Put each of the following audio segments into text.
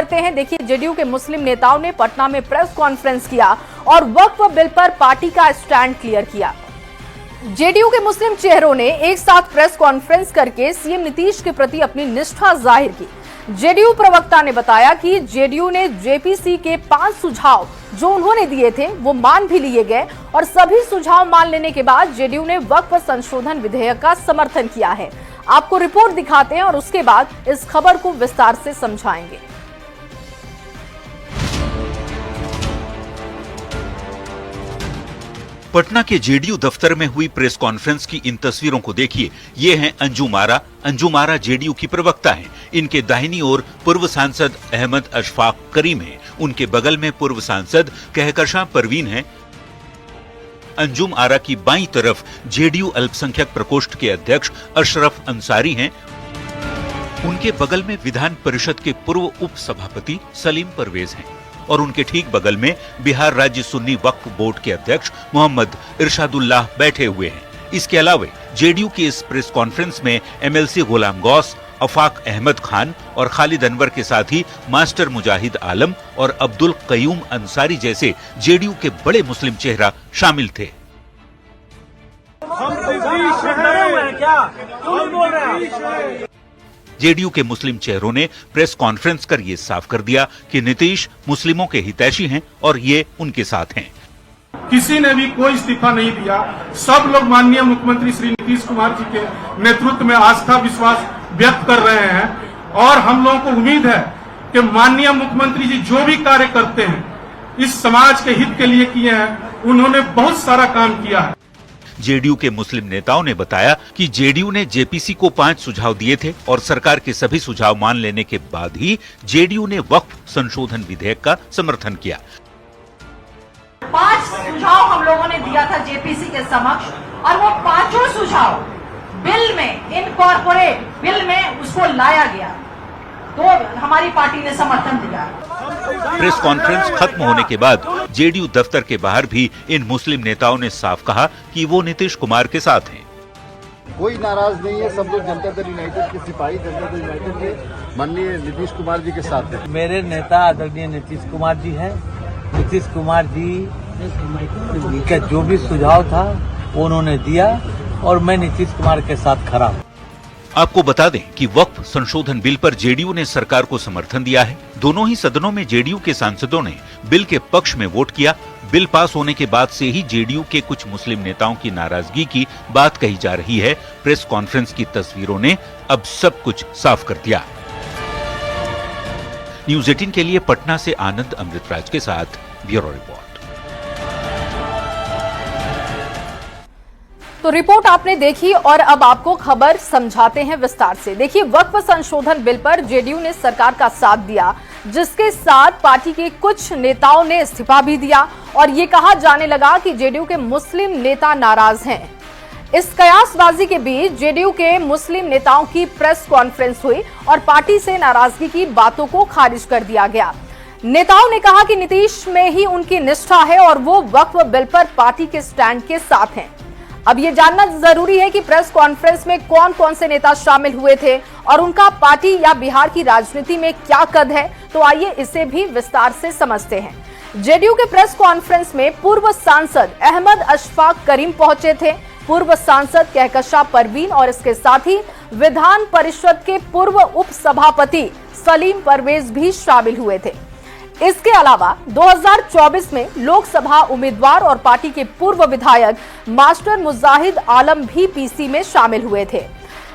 करते हैं। देखिए, जेडीयू के मुस्लिम नेताओं ने पटना में प्रेस कॉन्फ्रेंस किया और वक्फ बिल पर पार्टी का स्टैंड क्लियर किया। जेडीयू के मुस्लिम चेहरों ने एक साथ प्रेस कॉन्फ्रेंस करके सीएम नीतीश के प्रति अपनी निष्ठा जाहिर की। जेडीयू प्रवक्ता ने बताया कि जेडीयू ने जेपीसी के 5 सुझाव जो उन्होंने दिए थे वो मान भी लिए गए और सभी सुझाव मान लेने के बाद जेडीयू ने वक्फ संशोधन विधेयक का समर्थन किया है। आपको रिपोर्ट दिखाते हैं और उसके बाद इस खबर को विस्तार से समझाएंगे। पटना के जेडीयू दफ्तर में हुई प्रेस कॉन्फ्रेंस की इन तस्वीरों को देखिए। ये हैं अंजुम आरा जेडीयू की प्रवक्ता हैं। इनके दाहिनी ओर पूर्व सांसद अहमद अशफाक करीम हैं। उनके बगल में पूर्व सांसद कहकशां परवीन हैं। अंजुम आरा की बाईं तरफ जेडीयू अल्पसंख्यक प्रकोष्ठ के अध्यक्ष अशरफ अंसारी हैं। उनके बगल में विधान परिषद के पूर्व उप सभापति सलीम परवेज हैं और उनके ठीक बगल में बिहार राज्य सुन्नी वक्फ बोर्ड के अध्यक्ष मोहम्मद इरशादुल्लाह बैठे हुए हैं। इसके अलावा जेडीयू की इस प्रेस कॉन्फ्रेंस में एमएलसी गुलाम गौस, अफाक अहमद खान और खालिद अनवर के साथ ही मास्टर मुजाहिद आलम और अब्दुल कयूम अंसारी जैसे जेडीयू के बड़े मुस्लिम चेहरा शामिल थे। जेडीयू के मुस्लिम चेहरों ने प्रेस कॉन्फ्रेंस कर ये साफ कर दिया कि नीतीश मुस्लिमों के हितैषी हैं और ये उनके साथ हैं। किसी ने भी कोई इस्तीफा नहीं दिया। सब लोग माननीय मुख्यमंत्री श्री नीतीश कुमार जी के नेतृत्व में आस्था विश्वास व्यक्त कर रहे हैं और हम लोगों को उम्मीद है कि माननीय मुख्यमंत्री जी जो भी कार्य करते हैं इस समाज के हित के लिए किए हैं। उन्होंने बहुत सारा काम किया है। जेडीयू के मुस्लिम नेताओं ने बताया कि जेडीयू ने जेपीसी को 5 सुझाव दिए थे और सरकार के सभी सुझाव मान लेने के बाद ही जेडीयू ने वक्फ संशोधन विधेयक का समर्थन किया। 5 सुझाव हम लोगों ने दिया था जेपीसी के समक्ष और वो 5 सुझाव बिल में इनकॉर्पोरेट बिल में उसको लाया गया तो हमारी पार्टी ने समर्थन दिया। प्रेस कॉन्फ्रेंस खत्म होने के बाद जेडीयू दफ्तर के बाहर भी इन मुस्लिम नेताओं ने साफ कहा कि वो नीतीश कुमार के साथ हैं। कोई नाराज नहीं है। सब लोग जनता दल यूनाइटेड के सिपाही जनता दल यूनाइटेड के माननीय नीतीश कुमार जी के साथ हैं। मेरे नेता आदरणीय नीतीश कुमार जी हैं। नीतीश कुमार जी का जो भी सुझाव था वो उन्होंने दिया और मैं नीतीश कुमार के साथ खड़ा हूँ। आपको बता दें कि वक्फ संशोधन बिल पर जेडीयू ने सरकार को समर्थन दिया है। दोनों ही सदनों में जेडीयू के सांसदों ने बिल के पक्ष में वोट किया। बिल पास होने के बाद से ही जेडीयू के कुछ मुस्लिम नेताओं की नाराजगी की बात कही जा रही है। प्रेस कॉन्फ्रेंस की तस्वीरों ने अब सब कुछ साफ कर दिया। न्यूज़ 18 के लिए पटना से आनंद अमृतराज के साथ ब्यूरो रिपोर्ट। तो रिपोर्ट आपने देखी और अब आपको खबर समझाते हैं विस्तार से। देखिए, वक्फ संशोधन बिल पर जेडीयू ने सरकार का साथ दिया, जिसके साथ पार्टी के कुछ नेताओं ने इस्तीफा भी दिया और ये कहा जाने लगा कि जेडीयू के मुस्लिम नेता नाराज हैं। इस कयासबाजी के बीच जेडीयू के मुस्लिम नेताओं की प्रेस कॉन्फ्रेंस हुई और पार्टी से नाराजगी की बातों को खारिज कर दिया गया। नेताओं ने कहा कि नीतीश में ही उनकी निष्ठा है और वो वक्फ बिल पर पार्टी के स्टैंड के साथ हैं। अब ये जानना जरूरी है कि प्रेस कॉन्फ्रेंस में कौन कौन से नेता शामिल हुए थे और उनका पार्टी या बिहार की राजनीति में क्या कद है। तो आइए इसे भी विस्तार से समझते हैं। जेडीयू के प्रेस कॉन्फ्रेंस में पूर्व सांसद अहमद अशफाक करीम पहुंचे थे। पूर्व सांसद कहकशां परवीन और इसके साथ ही विधान परिषद के पूर्व उप सभापति सलीम परवेज भी शामिल हुए थे। इसके अलावा 2024 में लोकसभा उम्मीदवार और पार्टी के पूर्व विधायक मास्टर मुजाहिद आलम भी पीसी में शामिल हुए थे।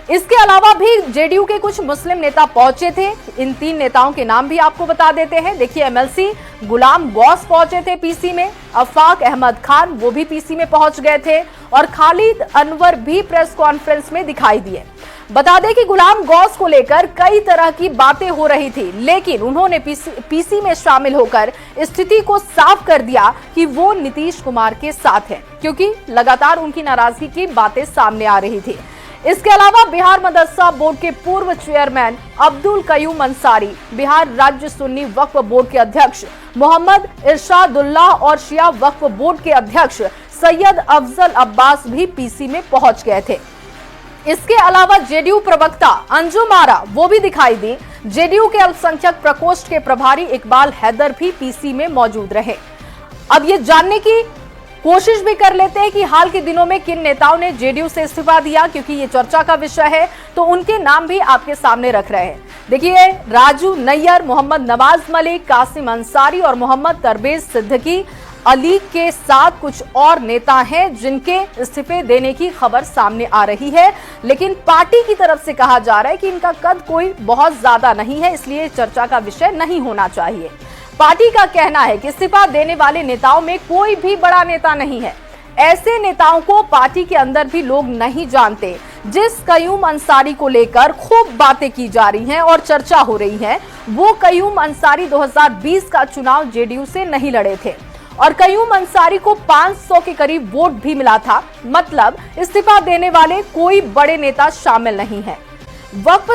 इसके अलावा भी जेडीयू के कुछ मुस्लिम नेता पहुंचे थे। इन 3 नेताओं के नाम भी आपको बता देते हैं। देखिए, एमएलसी गुलाम गौस पहुंचे थे पीसी में, अफाक अहमद खान वो भी पीसी में पहुंच गए थे और खालिद अनवर भी प्रेस कॉन्फ्रेंस में दिखाई दिए। बता दें कि गुलाम गौस को लेकर कई तरह की बातें हो रही थी, लेकिन उन्होंने पीसी में शामिल होकर स्थिति को साफ कर दिया कि वो नीतीश कुमार के साथ हैं, क्योंकि लगातार उनकी नाराजगी की बातें सामने आ रही थी। इसके अलावा बिहार मदरसा बोर्ड के पूर्व चेयरमैन अब्दुल कयूम अंसारी, बिहार राज्य सुन्नी वक्फ बोर्ड के अध्यक्ष मोहम्मद इरशादुल्लाह और शिया वक्फ बोर्ड के अध्यक्ष सैयद अफजल अब्बास भी पीसी में पहुंच गए थे। इसके अलावा जेडीयू प्रवक्ता अंजुम आरा वो भी दिखाई दी, जेडीयू के अल्पसंख्यक प्रकोष्ठ के प्रभारी इकबाल हैदर भी पीसी में मौजूद रहे। अब ये जानने की कोशिश भी कर लेते हैं कि हाल के दिनों में किन नेताओं ने जेडीयू से इस्तीफा दिया, क्योंकि ये चर्चा का विषय है, तो उनके नाम भी आपके सामने रख रहे हैं। देखिए, राजू नैयर, मोहम्मद नवाज मलिक, कासिम अंसारी और मोहम्मद तरबेज सिद्दीकी अली के साथ कुछ और नेता हैं जिनके इस्तीफे देने की खबर सामने आ रही है, लेकिन पार्टी की तरफ से कहा जा रहा है कि इनका कद कोई बहुत ज्यादा नहीं है, इसलिए चर्चा का विषय नहीं होना चाहिए। पार्टी का कहना है कि इस्तीफा देने वाले नेताओं में कोई भी बड़ा नेता नहीं है। ऐसे नेताओं को पार्टी के अंदर भी लोग नहीं जानते। जिस कयूम अंसारी को लेकर खूब बातें की जा रही हैं और चर्चा हो रही है, वो कयूम अंसारी 2020 का चुनाव जेडीयू से नहीं लड़े थे और कयूम अंसारी को 500 के करीब वोट भी मिला था। मतलब इस्तीफा देने वाले कोई बड़े नेता शामिल नहीं है। वक्फ